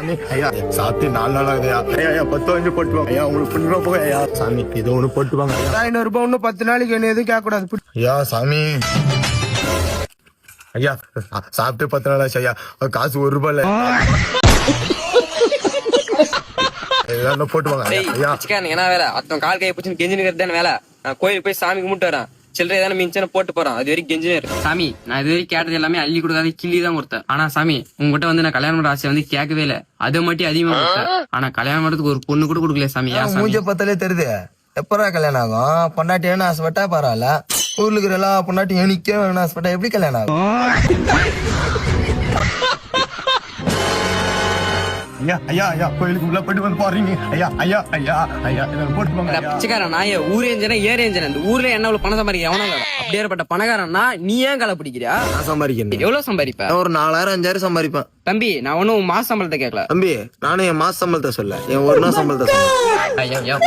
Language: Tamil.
சாமி ஐயா சாப்பிட்டு 4 நாள் ஆகுது ஐயா 10 வாங்கி போட்டுவாங்க ஐயா உங்களுக்கு புண்ணியமா போக ஐயா சாமி ஏதோ ஒண்ணு போட்டுவாங்க ஐயா 500 ரூபாய் இன்னும் 10 நாளைக்கு என்ன எதுவும் கேட்க கூடாது. ஐயா சாமி ஐயா சாப்பிட்டு 10 நாள் ஆச்சு ஐயா காசு 1 ரூபாய் இல்ல ஏதாவது போட்டுவாங்க ஐயா. என்ன வேலை அத்தன் கால் கை பிடிச்சு கெஞ்சினுக்கிறது தானே வேலை. நான் கோயிலுக்கு போய் சாமி கும்பிட்டு வரேன், சில்லறை ஏதாவது மிஞ்சான போட்டு போறான், அது வரைக்கும் கெஞ்சினர். சாமி நான் இது வரைக்கும் கேட்டது எல்லாமே அள்ளி கொடுக்காத கிள்ளி தான் கொடுத்தேன். ஆனா சாமி உங்ககிட்ட வந்து நான் கல்யாணம் பண்ற ஆசை வந்து கேட்கவே இல்லை, அதை மட்டும் அதிகமா கொடுத்தேன். ஆனா கல்யாணம் பண்றதுக்கு ஒரு பொண்ணு கூட கொடுக்கல சாமி. மூஞ்ச பார்த்தாலே தெரியுது எப்பரா கல்யாணம் ஆகும். பொண்டாட்டி வேணும் ஆசைப்பட்டா பரவாயில்ல, ஊர்ல இருக்கிற எல்லா பொண்டாட்டி எனிக்க வேணும் ஆசைப்பட்டா எப்படி கல்யாணம் ஆகும்? ஐயா ஐயா ஐயா கோயிலுக்கு உள்ள போயிட்டு வந்து பாருங்க ஐயா ஐயா ஐயா ஐயா போட்டுவாங்க. பிச்சைக்காரன் நான் ஊரேஞ்சன ஏரேஞ்சன இந்த ஊர்ல என்ன பணம் சம்பாதிக்க எவனோ அப்படியேப்பட்ட பணக்காரன்னா நீ ஏன் களை பிடிக்கிறியா? நான் சம்பாதிக்கிறேன். எவ்வளவு சம்பாதிப்ப? ஒரு 4000 5000 சம்பாதிப்பேன். தம்பி நான் ஒன்னும் மாச சம்பளத்தை கேட்கல தம்பி, நானும் என் மாச சம்பளத்தை சொல்ல, என் 1 நாள் சம்பளத்தை சொல்ல. ஐயா